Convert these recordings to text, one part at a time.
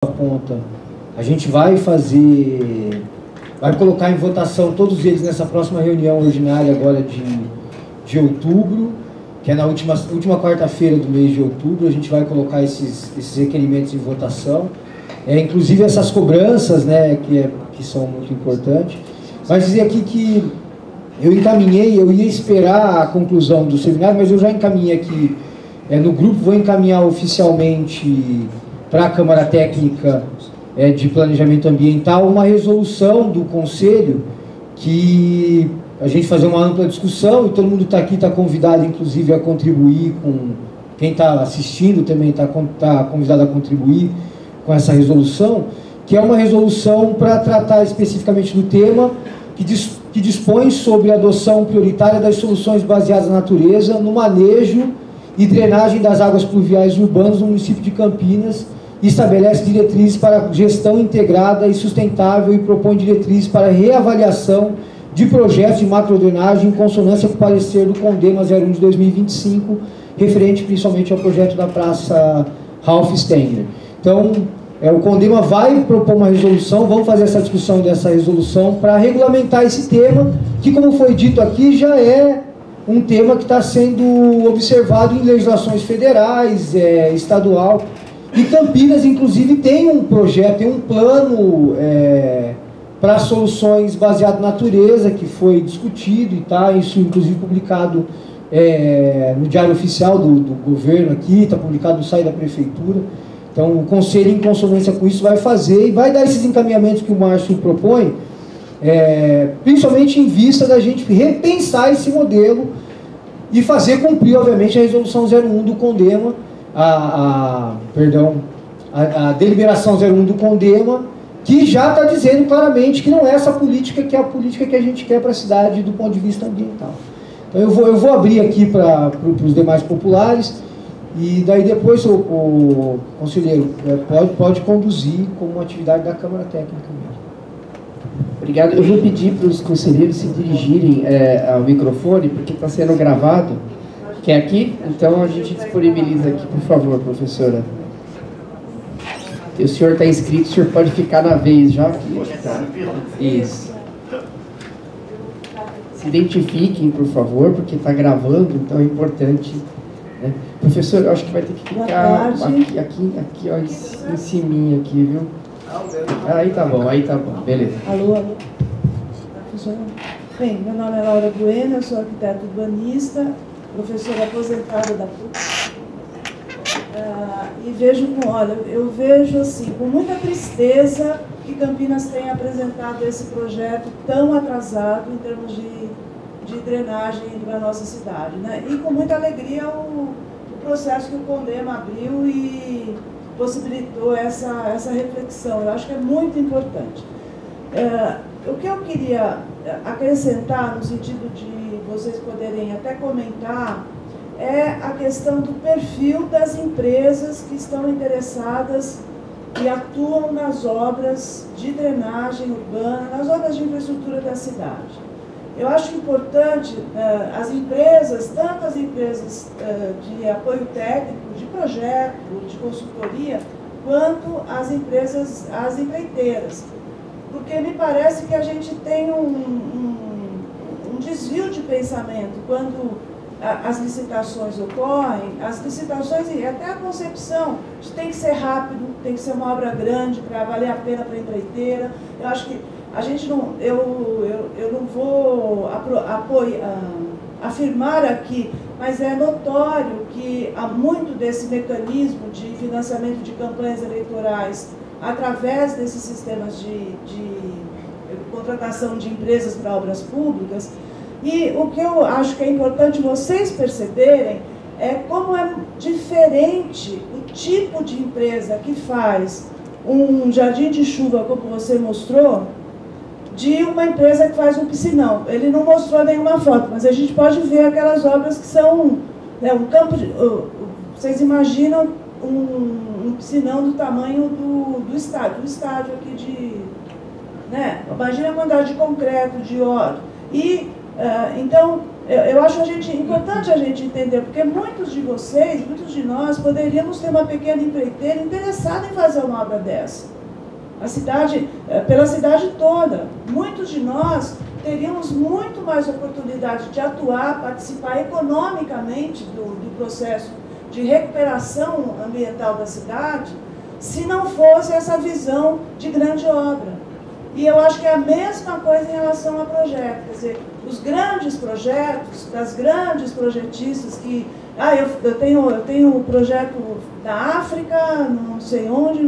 ponta, a gente vai colocar em votação todos eles nessa próxima reunião ordinária agora de outubro, que é na última quarta-feira do mês de outubro. A gente vai colocar esses requerimentos em votação, inclusive essas cobranças, né, que são muito importantes. Mas dizer aqui que eu ia esperar a conclusão do seminário, mas eu já encaminhei aqui no grupo, vou encaminhar oficialmente para a Câmara Técnica de Planejamento Ambiental uma resolução do Conselho, que a gente fazer uma ampla discussão, e todo mundo está aqui, está convidado inclusive a contribuir com, quem está assistindo também está convidado a contribuir com essa resolução, que é uma resolução para tratar especificamente do tema, que dispõe sobre a adoção prioritária das soluções baseadas na natureza no manejo e drenagem das águas pluviais urbanas no município de Campinas, e estabelece diretrizes para gestão integrada e sustentável e propõe diretrizes para reavaliação de projetos de macrodrenagem em consonância com o parecer do CONDEMA 01 de 2025, referente principalmente ao projeto da Praça Ralph Stenger. Então, o CONDEMA vai propor uma resolução, vamos fazer essa discussão dessa resolução para regulamentar esse tema, que, como foi dito aqui, já é um tema que está sendo observado em legislações federais, estadual. E Campinas, inclusive, tem um projeto, tem um plano para soluções baseadas na natureza, que foi discutido e está, isso inclusive publicado no Diário Oficial do Governo aqui, está publicado no site da Prefeitura. Então, o Conselho, em consonância com isso, vai fazer e vai dar esses encaminhamentos que o Márcio propõe, principalmente em vista da gente repensar esse modelo e fazer cumprir, obviamente, a Resolução 01 do CONDEMA, a deliberação 01 do CONDEMA, que já está dizendo claramente que não é essa política que é a política que a gente quer para a cidade do ponto de vista ambiental. Então eu vou abrir aqui para os demais populares, e daí depois o conselheiro pode conduzir como atividade da Câmara Técnica mesmo. Obrigado. Eu vou pedir para os conselheiros se dirigirem ao microfone, porque está sendo gravado, que é aqui, então a gente disponibiliza aqui, por favor, professora. O senhor está inscrito, o senhor pode ficar na vez já aqui. Tá. Isso. Se identifiquem, por favor, porque está gravando, então é importante. Né? Professor, eu acho que vai ter que ficar aqui ó, em ciminha aqui, viu? Aí tá bom, beleza. Alô? Bem, meu nome é Laura Bueno, eu sou arquiteta urbanista, professora aposentada da PUC. E eu vejo assim, com muita tristeza que Campinas tenha apresentado esse projeto tão atrasado em termos de drenagem para a nossa cidade, né? E com muita alegria o processo que o CONDEMA abriu e possibilitou essa reflexão. Eu acho que é muito importante. O que eu queria acrescentar, no sentido de vocês poderem até comentar, é a questão do perfil das empresas que estão interessadas e atuam nas obras de drenagem urbana, nas obras de infraestrutura da cidade. Eu acho importante as empresas, tanto as empresas de apoio técnico, de projeto, de consultoria, quanto as empresas, as empreiteiras. Porque me parece que a gente tem um desvio de pensamento quando as licitações ocorrem, as licitações e até a concepção tem que ser rápido, tem que ser uma obra grande para valer a pena para a empreiteira. Eu acho que a gente não, eu não vou afirmar aqui, mas é notório que há muito desse mecanismo de financiamento de campanhas eleitorais através desses sistemas de contratação de empresas para obras públicas. E o que eu acho que é importante vocês perceberem é como é diferente o tipo de empresa que faz um jardim de chuva, como você mostrou, de uma empresa que faz um piscinão. Ele não mostrou nenhuma foto, mas a gente pode ver aquelas obras que são um campo de... Vocês imaginam um piscinão do tamanho do estádio aqui de... Né? Imagina a quantidade de concreto, de óleo. E, então, eu acho importante a gente entender, porque muitos de vocês, muitos de nós, poderíamos ter uma pequena empreiteira interessada em fazer uma obra dessa. A cidade, pela cidade toda. Muitos de nós teríamos muito mais oportunidade de atuar, participar economicamente do processo de recuperação ambiental da cidade, se não fosse essa visão de grande obra. E eu acho que é a mesma coisa em relação a projetos. Quer dizer, os grandes projetos, das grandes projetistas que... eu tenho um projeto da África, não sei onde,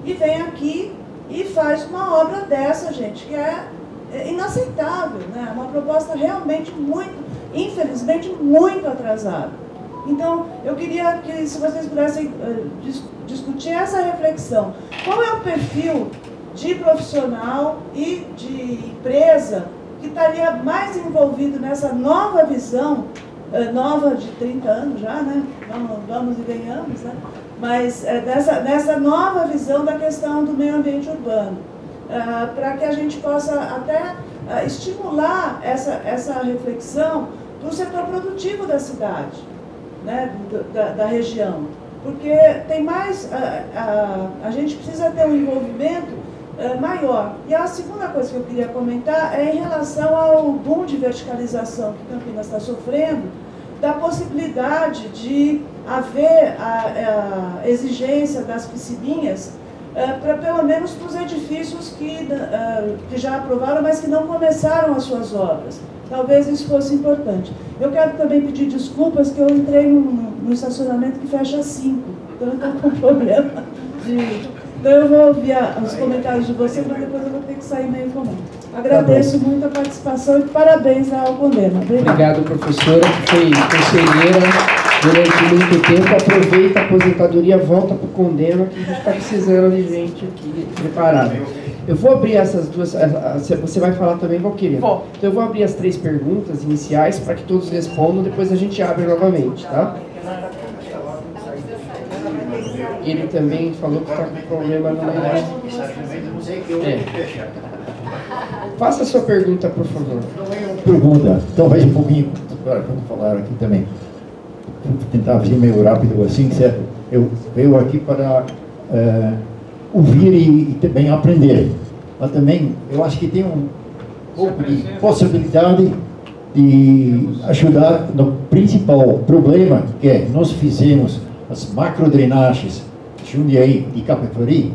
e vem aqui e faz uma obra dessa, gente, que é inaceitável, né? Uma proposta realmente infelizmente, muito atrasada. Então, eu queria que, se vocês pudessem discutir essa reflexão. Qual é o perfil de profissional e de empresa que estaria mais envolvido nessa nova visão, nova de 30 anos já, né? Vamos e venhamos, né? Mas dessa nova visão da questão do meio ambiente urbano, para que a gente possa até estimular essa reflexão para o setor produtivo da cidade, né? da região. Porque tem mais, a gente precisa ter um envolvimento maior. E a segunda coisa que eu queria comentar é em relação ao boom de verticalização que Campinas está sofrendo, da possibilidade de haver a exigência das piscininhas para pelo menos para os edifícios que já aprovaram, mas que não começaram as suas obras. Talvez isso fosse importante. Eu quero também pedir desculpas que eu entrei num estacionamento que fecha às 5, então eu estou com problema de... Então eu vou ouvir os comentários de vocês, mas depois eu vou ter que sair meio comum. Agradeço muito a participação e parabéns ao Condema. Obrigado, professora, que foi conselheira durante muito tempo. Aproveita a aposentadoria, volta para o Condema, que a gente está precisando de gente aqui preparada. Eu vou abrir essas duas... Você vai falar também, Valquíria? Então eu vou abrir as 3 perguntas iniciais para que todos respondam, depois a gente abre novamente, tá? Ele também falou que está com problema no negócio. Faça a sua pergunta, por favor. Não é uma pergunta, talvez um pouquinho, quando falaram aqui também. Vou tentar fazer meio rápido assim, certo? Eu venho aqui para ouvir e também aprender. Mas também, eu acho que tem um pouco de possibilidade de ajudar no principal problema, que é nós fizemos as macrodrenagens de Jundiaí e Capivari,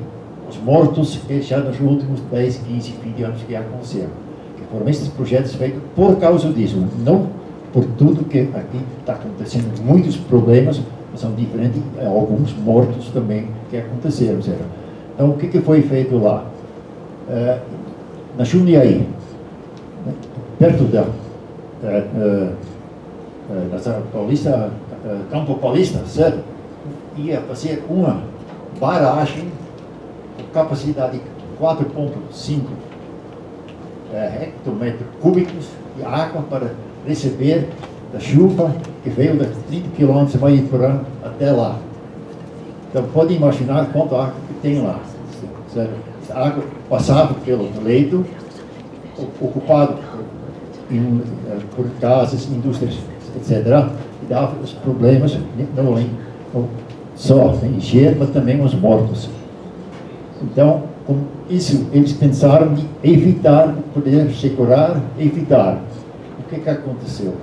os mortos que já nos últimos 10, 15, 20 anos que aconteceram. Que foram esses projetos feitos por causa disso, não por tudo que aqui está acontecendo. Muitos problemas são diferentes, alguns mortos também que aconteceram. Certo? Então, o que foi feito lá? Na Jundiaí, perto da Paulista, Campo Paulista, certo? Ia fazer uma barragem com capacidade de 4,5 hectômetros cúbicos de água para receber da chuva que veio de 30 km por ano até lá. Então pode imaginar quanta água que tem lá. Certo? A água passava pelo leito, ocupado por casas, indústrias, etc. E dava os problemas, não só a encher, mas também os mortos. Então, com isso, eles pensaram em evitar, poder segurar, evitar. O que aconteceu?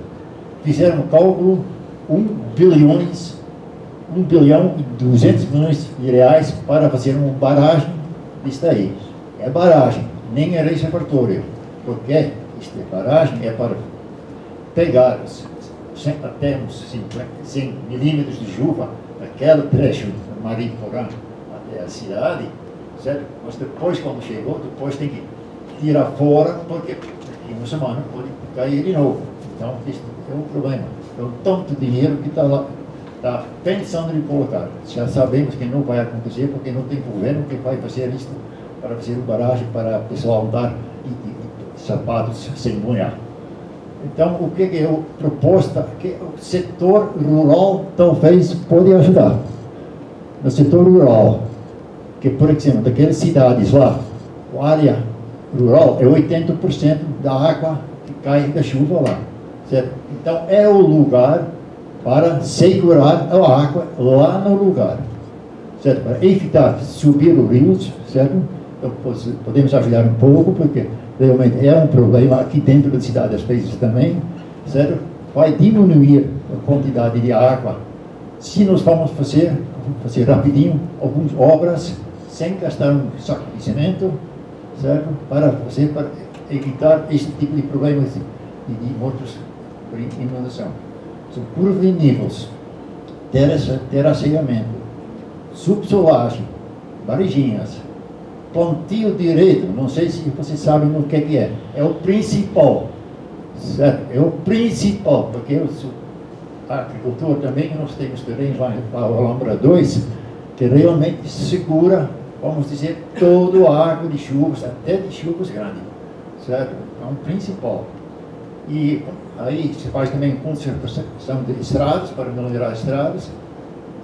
Fizeram um cálculo, 1 bilhão e 200 milhões de reais para fazer uma barragem disso aí. É barragem, nem é reservatório, porque esta barragem é para pegar até uns 100 milímetros de chuva, aquele trecho de Mariporã até a cidade, certo? Mas depois, quando chegou, depois tem que tirar fora, porque em uma semana pode cair de novo. Então, isso é um problema. Então, tanto dinheiro que está lá, está pensando em colocar. Já sabemos que não vai acontecer, porque não tem governo que vai fazer isso para fazer uma barragem para o pessoal andar e sapatos sem molhar. Então, o que é a proposta? Que o setor rural talvez pode ajudar. No setor rural, que, por exemplo, daquelas cidades lá, a área rural é 80% da água que cai da chuva lá, certo? Então é o lugar para segurar a água lá no lugar, certo? Para evitar subir os rios, certo? Então podemos ajudar um pouco, porque realmente é um problema aqui dentro da cidade às vezes também, certo? Vai diminuir a quantidade de água se nós vamos fazer rapidinho algumas obras sem gastar um saco de cimento, certo? Para evitar esse tipo de problemas de mortos por inundação. São curvas de níveis, terraceamento, subsolagem, varejinhas, plantio direito. Não sei se vocês sabem o que é. É o principal, certo? É o principal, porque eu sou agricultor também. Nós temos terrenos lá em Alhambra 2 que realmente segura, vamos dizer, toda a água de chuvas, até de chuvas grandes, certo? É um principal. E aí se faz também conservação de estradas, para melhorar as estradas,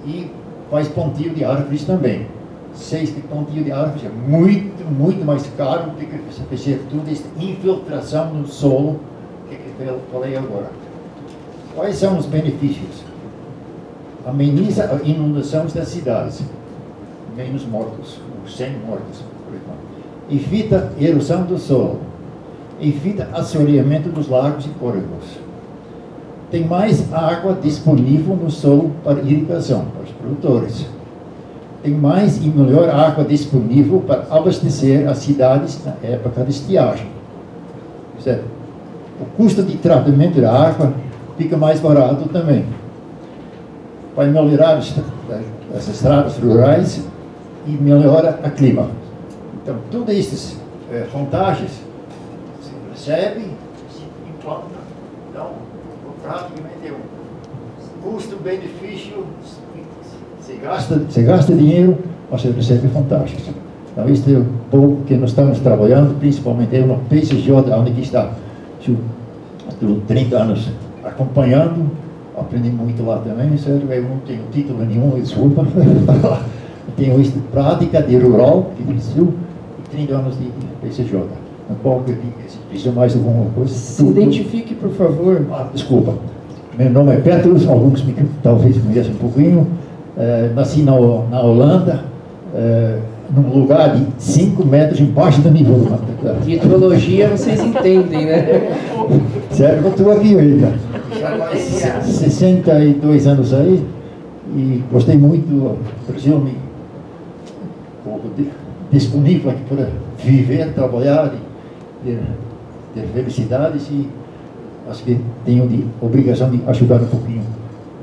e faz plantio de árvores também. Sei que plantio de árvores é muito mais caro do que fazer toda essa infiltração no solo que eu falei agora. Quais são os benefícios? Ameniza a inundação das cidades, menos mortos, 100 mortos, por exemplo. Evita erosão do solo, evita assoreamento dos lagos e córregos. Tem mais água disponível no solo para irrigação, para os produtores. Tem mais e melhor água disponível para abastecer as cidades na época de estiagem. Certo? O custo de tratamento da água fica mais barato também. Vai melhorar as estradas rurais e melhora o clima. Então, todas essas vantagens se recebe, se implanta. Então, praticamente é um custo-benefício. Você gasta dinheiro, mas você recebe vantagens. Então, isso é um pouco que nós estamos trabalhando, principalmente eu no PCJ, onde está. Estou 30 anos acompanhando, aprendi muito lá também, certo? Eu não tenho título nenhum, desculpa. Tenho isso de prática de rural, de Brasil, e 30 anos de PCJ. Um pouco de precisa mais alguma coisa. Se identifique, por favor. Desculpa. Meu nome é Petrus, alguns talvez conheçam um pouquinho. Nasci na Holanda, num lugar de 5 metros embaixo do nível do mar. De hidrologia vocês entendem, né? Sério, eu estou aqui ainda. Já faz 62 anos aí e gostei muito do Brasil, me disponível aqui para viver, trabalhar e ter felicidades, e acho que tenho obrigação de ajudar um pouquinho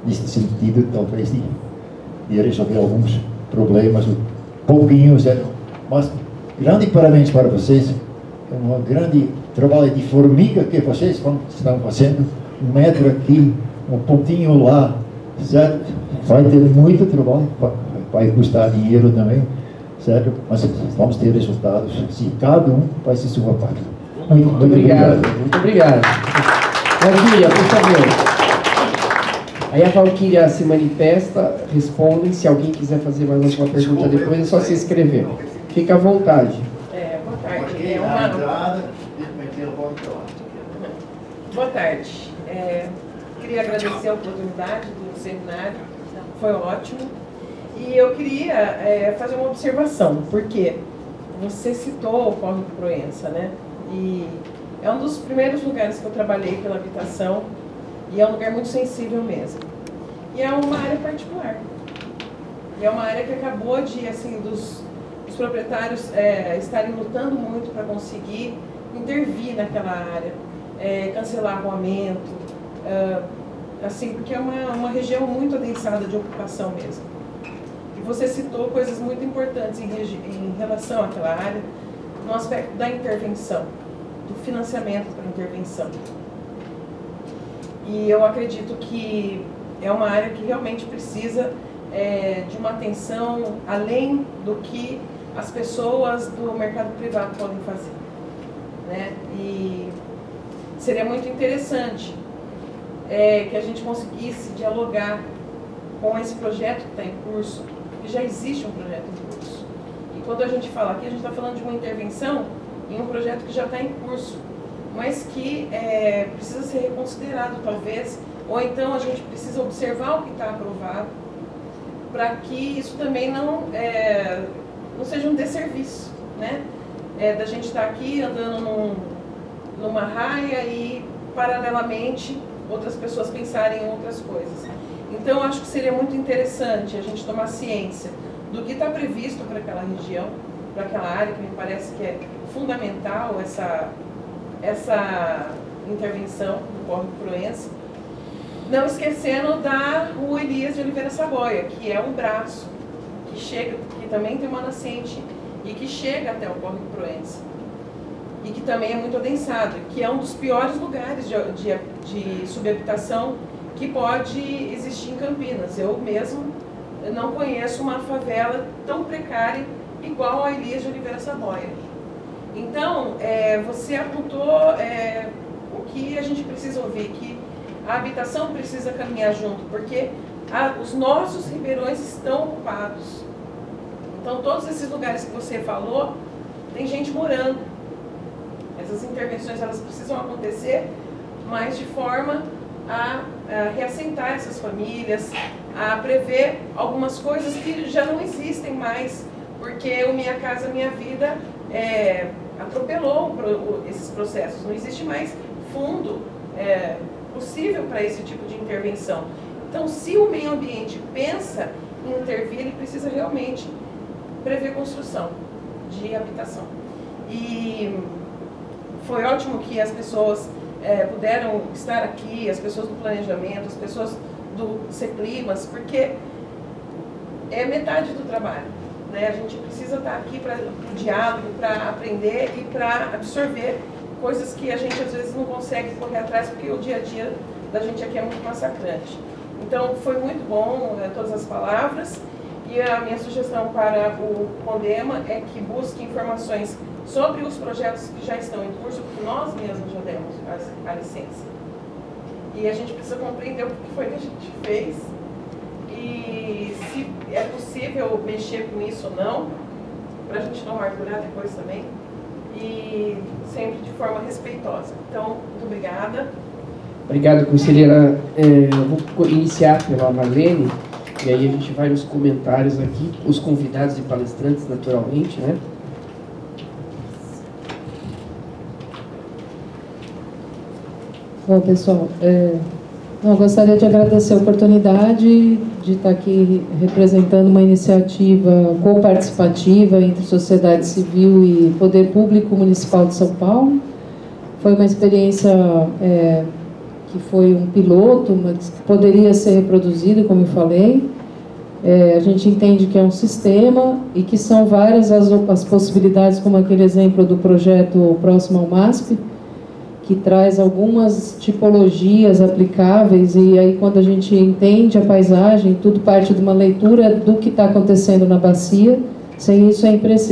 nesse sentido, talvez de resolver alguns problemas, um pouquinho, certo? Mas grande parabéns para vocês, é um grande trabalho de formiga que vocês estão fazendo, 1 metro aqui, um pontinho lá, certo? Vai ter muito trabalho, vai custar dinheiro também, certo? Mas vamos ter resultados se cada um faz a sua parte. Muito obrigado. Muito obrigado. Valquíria, por favor. Aí a Valquíria se manifesta, responde. Se alguém quiser fazer mais alguma pergunta depois, é só se inscrever. Fica à vontade. Boa tarde. Boa tarde. Queria agradecer a oportunidade do seminário, foi ótimo. E eu queria fazer uma observação, porque você citou o Córrego Proença, né? E é um dos primeiros lugares que eu trabalhei pela habitação, e é um lugar muito sensível mesmo. E é uma área particular. E é uma área que acabou de, assim, dos proprietários estarem lutando muito para conseguir intervir naquela área, cancelar arruamento, assim, porque é uma região muito adensada de ocupação mesmo. E você citou coisas muito importantes em relação àquela área, no aspecto da intervenção, do financiamento para intervenção. E eu acredito que é uma área que realmente precisa de uma atenção além do que as pessoas do mercado privado podem fazer, né? E seria muito interessante que a gente conseguisse dialogar com esse projeto que está em curso, que já existe um projeto em curso. E quando a gente fala aqui, a gente está falando de uma intervenção em um projeto que já está em curso. mas que precisa ser reconsiderado talvez, ou então a gente precisa observar o que está aprovado, para que isso também não seja um desserviço, né? Da gente estar aqui andando numa raia e, paralelamente, outras pessoas pensarem em outras coisas. Então, eu acho que seria muito interessante a gente tomar ciência do que está previsto para aquela região, para aquela área, que me parece que é fundamental essa intervenção do Córrego Proença, não esquecendo da Rua Elias de Oliveira Saboia, que é um braço que chega, que também tem uma nascente e que chega até o Córrego Proença, e que também é muito adensado, que é um dos piores lugares de subhabitação que pode existir em Campinas. Eu mesmo não conheço uma favela tão precária igual a Elias de Oliveira Saboia. Então, você apontou o que a gente precisa ouvir, que a habitação precisa caminhar junto, porque os nossos ribeirões estão ocupados. Então, todos esses lugares que você falou, tem gente morando. Essas intervenções, elas precisam acontecer, mas de forma a reassentar essas famílias, a prever algumas coisas que já não existem mais, porque o Minha Casa Minha Vida atropelou esses processos. Não existe mais fundo possível para esse tipo de intervenção. Então, se o meio ambiente pensa em intervir, ele precisa realmente prever construção de habitação. E foi ótimo que as pessoas puderam estar aqui, as pessoas do planejamento, as pessoas do CECLIMAS, porque é metade do trabalho, né? A gente precisa estar aqui para o diálogo, para aprender e para absorver coisas que a gente às vezes não consegue correr atrás, porque o dia a dia da gente aqui é muito massacrante. Então, foi muito bom todas as palavras, e a minha sugestão para o CONDEMA é que busque informações sobre os projetos que já estão em curso, porque nós mesmos já demos a licença. E a gente precisa compreender o que foi que a gente fez e se é possível mexer com isso ou não, para a gente não amargurar depois também, e sempre de forma respeitosa. Então, muito obrigada. Obrigado, conselheira. Eu vou iniciar pela Marlene, e aí a gente vai nos comentários aqui, os convidados e palestrantes, naturalmente, né? Bom, pessoal, eu gostaria de agradecer a oportunidade de estar aqui representando uma iniciativa coparticipativa entre sociedade civil e poder público municipal de São Paulo. Foi uma experiência que foi um piloto, mas que poderia ser reproduzida, como eu falei. A gente entende que é um sistema e que são várias as possibilidades, como aquele exemplo do projeto Próximo ao MASP, que traz algumas tipologias aplicáveis, e aí quando a gente entende a paisagem, tudo parte de uma leitura do que está acontecendo na bacia. Sem isso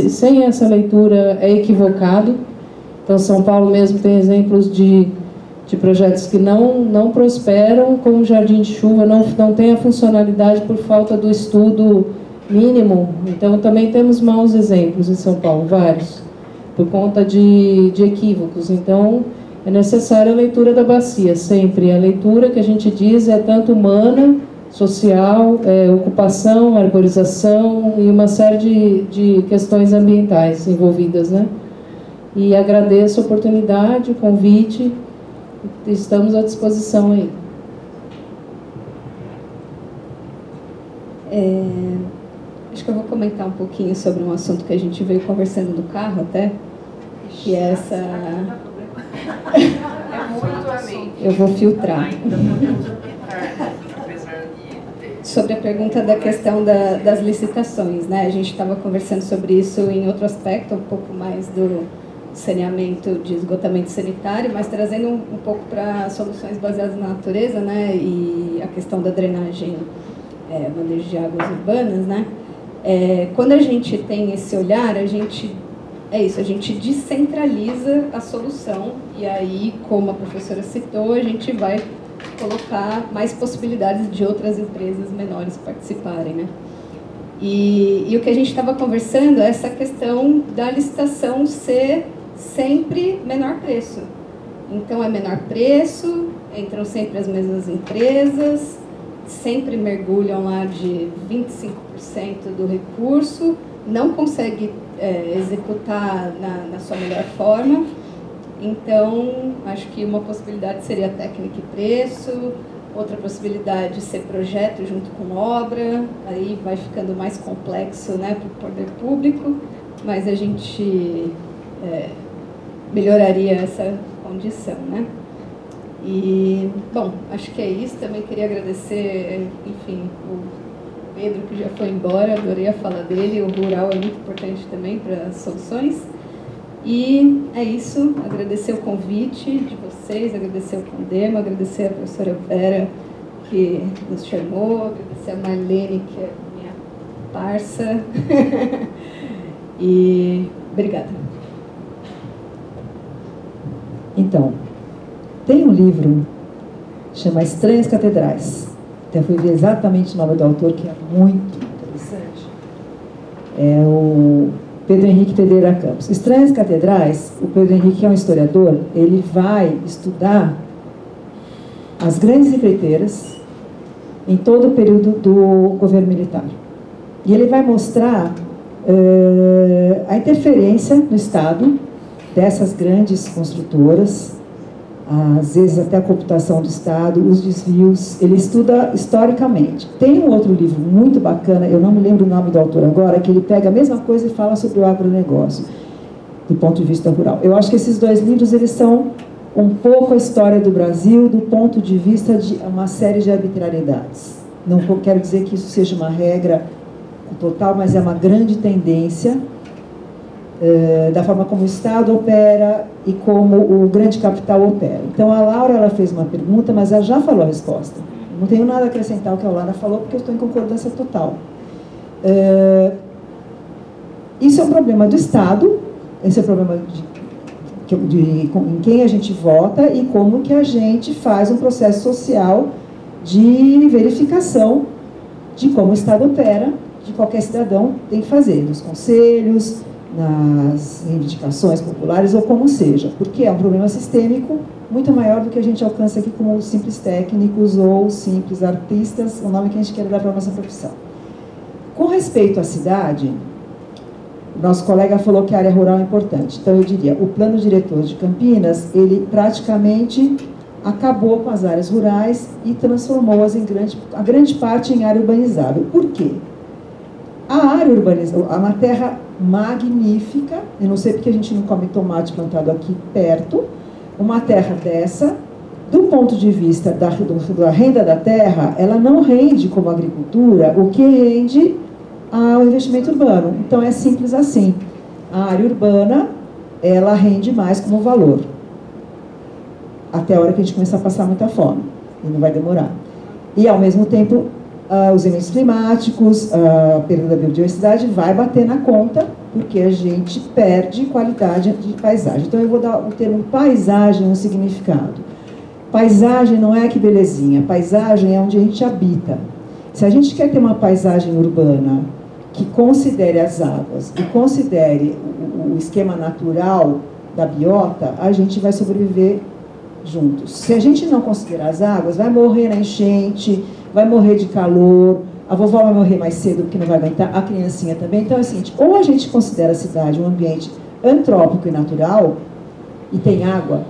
sem essa leitura é equivocado. Então, São Paulo mesmo tem exemplos de projetos que não prosperam, como o Jardim de Chuva, não tem a funcionalidade por falta do estudo mínimo. Então, também temos maus exemplos em São Paulo, vários, por conta de equívocos. Então, é necessária a leitura da bacia, sempre. A leitura que a gente diz é tanto humana, social, ocupação, arborização e uma série de questões ambientais envolvidas, né? E agradeço a oportunidade, o convite, estamos à disposição aí. Acho que eu vou comentar um pouquinho sobre um assunto que a gente veio conversando no carro até, que é essa... Eu vou filtrar. Sobre a pergunta da questão das licitações, né? A gente estava conversando sobre isso em outro aspecto, um pouco mais do saneamento, de esgotamento sanitário, mas trazendo um pouco para soluções baseadas na natureza, né? E a questão da drenagem, manejo de águas urbanas, né? Quando a gente tem esse olhar, a gente descentraliza a solução, e aí, como a professora citou, a gente vai colocar mais possibilidades de outras empresas menores participarem, né? E o que a gente estava conversando é essa questão da licitação ser sempre menor preço. Então é menor preço, entram sempre as mesmas empresas, sempre mergulham lá de 25% do recurso, não consegue executar na sua melhor forma. Então, acho que uma possibilidade seria técnica e preço, outra possibilidade ser projeto junto com obra, aí vai ficando mais complexo, né, para o poder público, mas a gente melhoraria essa condição, né? E, bom, acho que é isso. Também queria agradecer, enfim, o Pedro, que já foi embora, adorei a fala dele. O rural é muito importante também para as soluções. E é isso, agradecer o convite de vocês, agradecer o Condema, agradecer a professora Vera, que nos chamou, agradecer a Marlene, que é minha parça. E obrigada. Então, tem um livro que chama Estranhas Catedrais. Até fui ver exatamente o nome do autor, que é muito interessante. É o Pedro Henrique Pereira Campos. Estranhas Catedrais, o Pedro Henrique, que é um historiador, ele vai estudar as grandes empreiteiras em todo o período do governo militar. E ele vai mostrar a interferência no Estado dessas grandes construtoras, às vezes até a computação do Estado, os desvios. Ele estuda historicamente. Tem um outro livro muito bacana, eu não me lembro o nome do autor agora, que ele pega a mesma coisa e fala sobre o agronegócio, do ponto de vista rural. Eu acho que esses dois livros, eles são um pouco a história do Brasil, do ponto de vista de uma série de arbitrariedades. Não quero dizer que isso seja uma regra total, mas é uma grande tendência da forma como o Estado opera e como o grande capital opera. Então, a Laura, ela fez uma pergunta, mas ela já falou a resposta. Não tenho nada a acrescentar ao que a Laura falou, porque eu estou em concordância total. Isso é um problema do Estado, esse é o problema em quem a gente vota e como que a gente faz um processo social de verificação de como o Estado opera, de qualquer cidadão tem que fazer, nos conselhos, nas reivindicações populares ou como seja, porque é um problema sistêmico muito maior do que a gente alcança aqui como simples técnicos ou simples artistas, o nome que a gente quer dar para a nossa profissão. Com respeito à cidade, o nosso colega falou que a área rural é importante, então eu diria, o plano diretor de Campinas, ele praticamente acabou com as áreas rurais e transformou-as a grande parte em área urbanizável. Por quê? A área urbanizada, uma terra magnífica, eu não sei porque a gente não come tomate plantado aqui perto, uma terra dessa, do ponto de vista da renda da terra, ela não rende como agricultura o que rende ao investimento urbano. Então é simples assim, a área urbana, ela rende mais como valor, até a hora que a gente começar a passar muita fome, e não vai demorar. E ao mesmo tempo, os eventos climáticos, a perda da biodiversidade vai bater na conta, porque a gente perde qualidade de paisagem. Então, eu vou dar o termo paisagem um significado. Paisagem não é que belezinha, paisagem é onde a gente habita. Se a gente quer ter uma paisagem urbana que considere as águas e considere o esquema natural da biota, a gente vai sobreviver juntos. Se a gente não considerar as águas, vai morrer na enchente, vai morrer de calor, a vovó vai morrer mais cedo porque não vai aguentar, a criancinha também. Então é o seguinte, ou a gente considera a cidade um ambiente antrópico e natural, e tem água,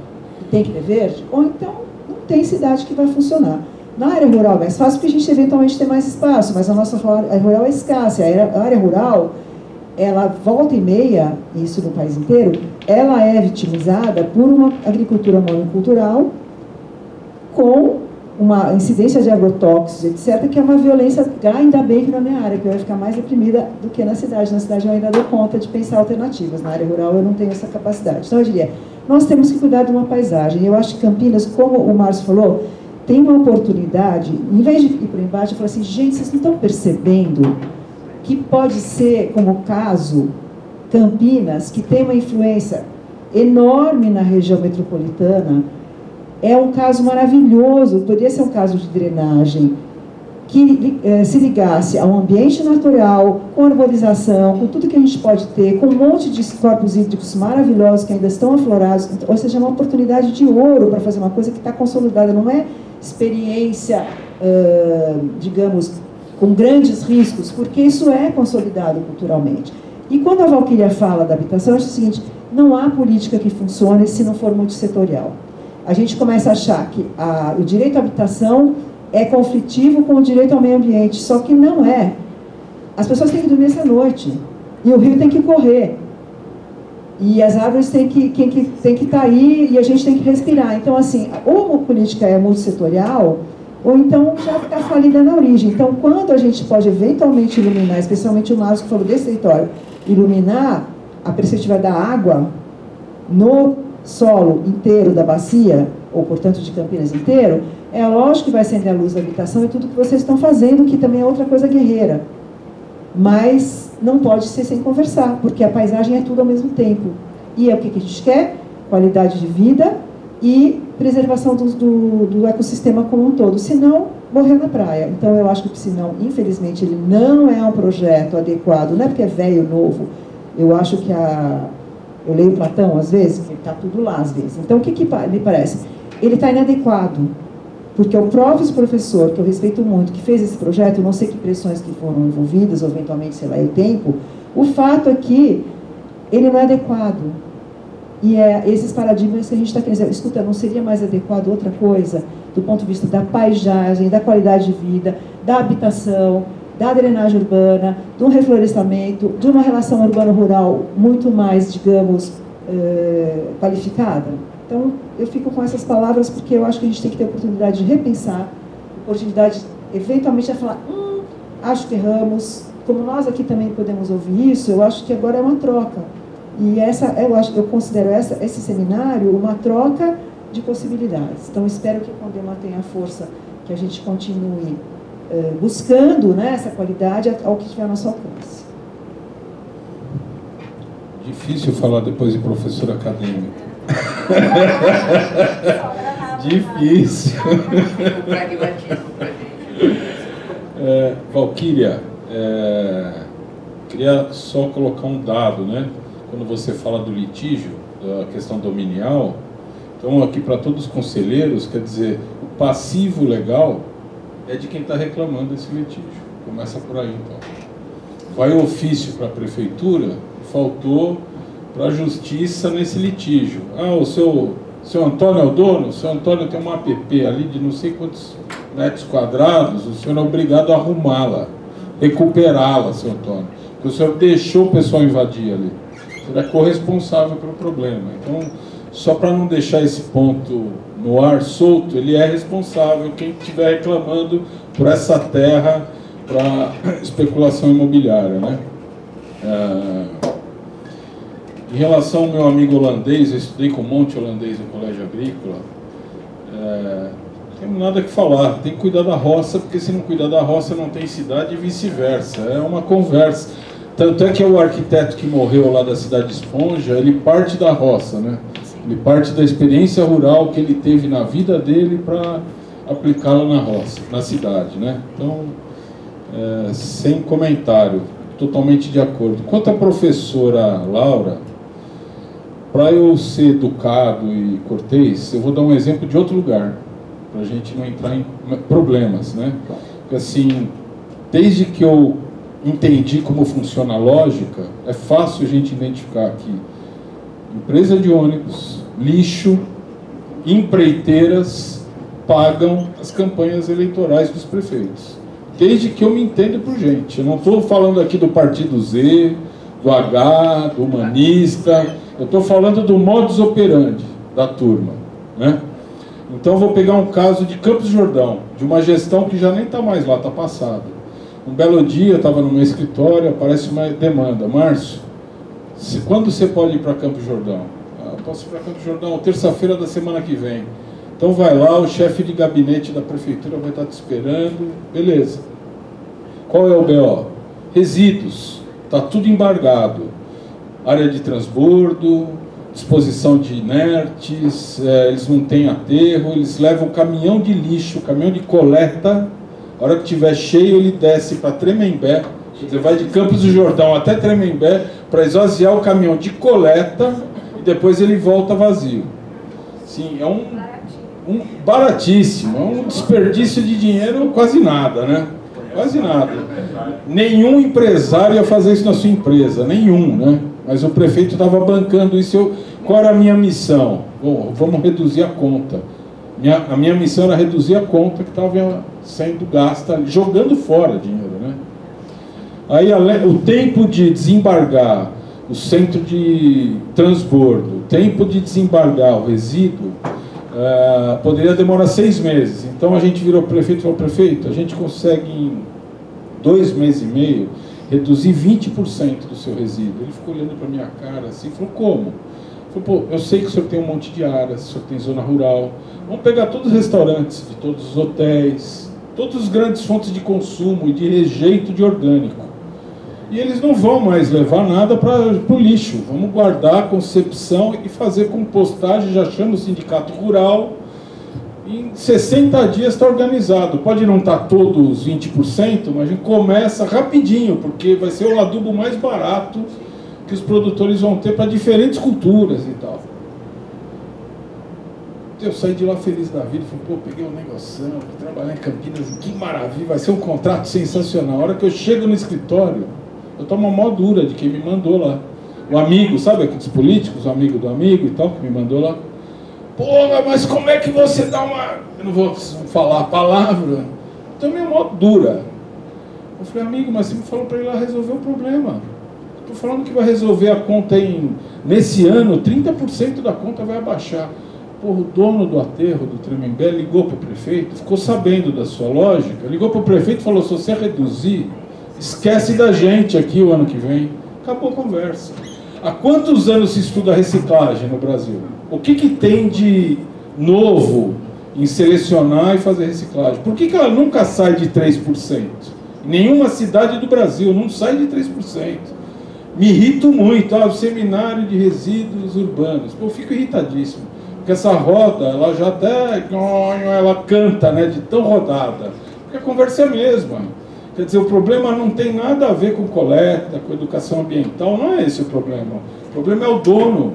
e tem que ter verde, ou então não tem cidade que vai funcionar. Na área rural é mais fácil porque a gente eventualmente tem mais espaço, mas a nossa área rural é escassa. A área rural, ela volta e meia, isso no país inteiro, ela é vitimizada por uma agricultura monocultural com uma incidência de agrotóxicos, etc., que é uma violência, ainda bem que na minha área, que eu ia ficar mais deprimida do que na cidade. Na cidade eu ainda dou conta de pensar alternativas, na área rural eu não tenho essa capacidade. Então eu diria, nós temos que cuidar de uma paisagem. Eu acho que Campinas, como o Márcio falou, tem uma oportunidade, em vez de ir para o embate, eu falo assim, gente, vocês não estão percebendo que pode ser, como o caso Campinas, que tem uma influência enorme na região metropolitana, é um caso maravilhoso, poderia ser um caso de drenagem, que se ligasse ao ambiente natural, com arborização, com tudo que a gente pode ter, com um monte de corpos hídricos maravilhosos que ainda estão aflorados, ou seja, é uma oportunidade de ouro para fazer uma coisa que está consolidada, não é experiência, digamos, com grandes riscos, porque isso é consolidado culturalmente. E quando a Valquíria fala da habitação, eu acho o seguinte, não há política que funcione se não for multissetorial. A gente começa a achar que o direito à habitação é conflitivo com o direito ao meio ambiente, só que não é. As pessoas têm que dormir essa noite, e o rio tem que correr, e as árvores têm que estar aí, e a gente tem que respirar. Então, assim, ou a política é multissetorial, ou então já está falida na origem. Então, quando a gente pode eventualmente iluminar, especialmente o Márcio que falou desse território, iluminar a perspectiva da água no solo inteiro da bacia, ou portanto de Campinas inteiro, é lógico que vai acender a luz da habitação e tudo que vocês estão fazendo, que também é outra coisa guerreira. Mas não pode ser sem conversar, porque a paisagem é tudo ao mesmo tempo. E é o que a gente quer? Qualidade de vida e preservação do ecossistema como um todo. Senão, morreu na praia. Então, eu acho que o Piscinão, infelizmente, ele não é um projeto adequado. Não é porque é velho, novo. Eu acho que eu leio Platão, às vezes, ele está tudo lá, às vezes. Então, o que me parece? Ele está inadequado. Porque o próprio professor, que eu respeito muito, que fez esse projeto, não sei que pressões que foram envolvidas, ou eventualmente, sei lá, o tempo, o fato é que ele não é adequado. E é esses paradigmas que a gente está querendo dizer, escuta, não seria mais adequado outra coisa, do ponto de vista da paisagem, da qualidade de vida, da habitação, da drenagem urbana, do reflorestamento, de uma relação urbano-rural muito mais, digamos, qualificada? Então, eu fico com essas palavras porque eu acho que a gente tem que ter a oportunidade de repensar, oportunidade, eventualmente, de falar, acho que erramos, como nós aqui também podemos ouvir isso, eu acho que agora é uma troca. E eu considero esse seminário uma troca de possibilidades. Então, espero que quando eu mantenha a força, que a gente continue buscando, né, essa qualidade ao que tiver ao nosso alcance. Difícil falar depois de professor acadêmico. Difícil. Valquíria, queria só colocar um dado, né? Quando você fala do litígio, da questão dominial, então aqui para todos os conselheiros, quer dizer, o passivo legal é de quem está reclamando desse litígio. Começa por aí, então. Vai o ofício para a prefeitura, faltou para a justiça nesse litígio. O seu Antônio é o dono? O seu Antônio tem uma APP ali de não sei quantos metros quadrados, o senhor é obrigado a arrumá-la, recuperá-la, seu Antônio, porque o senhor deixou o pessoal invadir ali. O senhor é corresponsável pelo problema. Então, só para não deixar esse ponto no ar solto, ele é responsável, quem estiver reclamando por essa terra para especulação imobiliária, né? Em relação ao meu amigo holandês, eu estudei com um monte holandês no colégio agrícola, não tenho nada que falar, tem que cuidar da roça, porque se não cuidar da roça não tem cidade e vice-versa, é uma conversa. Tanto é que o arquiteto que morreu lá da cidade de Esponja, ele parte da roça, né? Ele parte da experiência rural que ele teve na vida dele para aplicá-la na roça, na cidade, né? Então, sem comentário, totalmente de acordo. Quanto à professora Laura, para eu ser educado e cortês, eu vou dar um exemplo de outro lugar, para a gente não entrar em problemas, né? Porque assim, desde que eu entendi como funciona a lógica, é fácil a gente identificar aqui empresa de ônibus, lixo, empreiteiras pagam as campanhas eleitorais dos prefeitos. Desde que eu me entenda por gente. Eu não estou falando aqui do Partido Z, do H, do Humanista, eu estou falando do modus operandi da turma, né? Então eu vou pegar um caso de Campos do Jordão, de uma gestão que já nem está mais lá, está passada. Um belo dia, eu estava no meu escritório, aparece uma demanda. Márcio, quando você pode ir para Campos do Jordão? Eu posso ir para Campos do Jordão, terça-feira da semana que vem. Então vai lá, o chefe de gabinete da prefeitura vai estar te esperando, beleza. Qual é o BO? Resíduos, está tudo embargado. Área de transbordo, disposição de inertes, eles não têm aterro, eles levam caminhão de lixo, caminhão de coleta A hora que estiver cheio, ele desce para Tremembé, quer dizer, vai de Campos do Jordão até Tremembé para esvaziar o caminhão de coleta e depois ele volta vazio. Sim, é um baratíssimo, é um desperdício de dinheiro, quase nada, né? Quase nada. Nenhum empresário ia fazer isso na sua empresa, nenhum, né? Mas o prefeito estava bancando isso. Qual era a minha missão? Bom, vamos reduzir a conta. A minha missão era reduzir a conta que estava sendo gasta, jogando fora dinheiro, né? Aí o tempo de desembargar o centro de transbordo, o tempo de desembargar o resíduo, poderia demorar 6 meses. Então a gente virou prefeito e falou: prefeito, a gente consegue em 2 meses e meio reduzir 20% do seu resíduo. Ele ficou olhando para minha cara assim e falou: como? Eu falei: pô, eu sei que o senhor tem um monte de áreas, o senhor tem zona rural, vamos pegar todos os restaurantes, de todos os hotéis, todas as grandes fontes de consumo e de rejeito de orgânico. E eles não vão mais levar nada para o lixo. Vamos guardar a concepção e fazer compostagem. Já chama o sindicato rural. Em 60 dias está organizado. Pode não estar todos 20%, mas a gente começa rapidinho, porque vai ser o adubo mais barato que os produtores vão ter para diferentes culturas e tal. Eu saí de lá feliz da vida. Falei: pô, peguei um negoção, trabalhar em Campinas, que maravilha, vai ser um contrato sensacional. A hora que eu chego no escritório, eu tomo uma mó dura de quem me mandou lá. O amigo, sabe aqueles políticos, o amigo do amigo e tal, que me mandou lá. Porra, mas como é que você dá uma... Eu não vou falar a palavra. Então é mó dura. Eu falei: amigo, mas você me falou para ir lá resolver o problema. Estou falando que vai resolver a conta nesse ano, 30% da conta vai abaixar. Porra, o dono do aterro do Tremembé ligou para o prefeito, ficou sabendo da sua lógica, ligou para o prefeito e falou: se você reduzir, esquece da gente aqui o ano que vem. Acabou a conversa. Há quantos anos se estuda reciclagem no Brasil? O que tem de novo em selecionar e fazer reciclagem? Por que ela nunca sai de 3%? Em nenhuma cidade do Brasil não sai de 3%. Me irrito muito. O seminário de resíduos urbanos. Pô, eu fico irritadíssimo. Porque essa roda, ela já até... ela canta, né, de tão rodada. Porque a conversa é a mesma. Quer dizer, o problema não tem nada a ver com coleta, com educação ambiental, não é esse o problema. O problema é o dono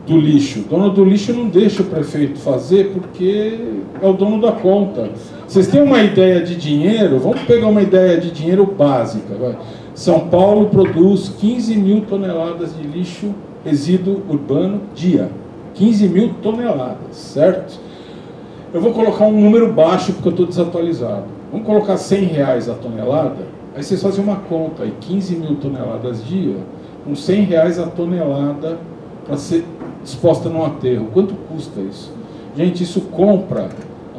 do lixo. O dono do lixo não deixa o prefeito fazer porque é o dono da conta. Vocês têm uma ideia de dinheiro? Vamos pegar uma ideia de dinheiro básica. Vai. São Paulo produz 15 mil toneladas de lixo, resíduo urbano, dia. 15 mil toneladas, certo? Eu vou colocar um número baixo porque eu estou desatualizado. Vamos colocar R$100 a tonelada, aí vocês fazem uma conta, aí 15 mil toneladas dia, com R$100 a tonelada para ser disposta num aterro. Quanto custa isso? Gente, isso compra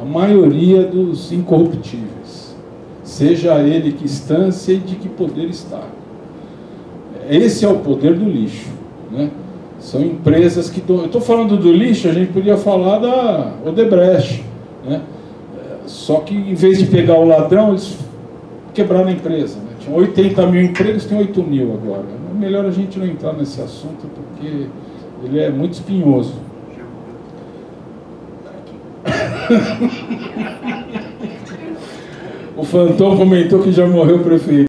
a maioria dos incorruptíveis, seja ele que instância e de que poder está. Esse é o poder do lixo, né? São empresas que... Eu estou falando do lixo, a gente podia falar da Odebrecht, né? Só que, em vez de pegar o ladrão, eles quebraram a empresa, né? Tinham 80 mil empregos, tem 8 mil agora. É melhor a gente não entrar nesse assunto, porque ele é muito espinhoso. O Fantão comentou que já morreu o prefeito.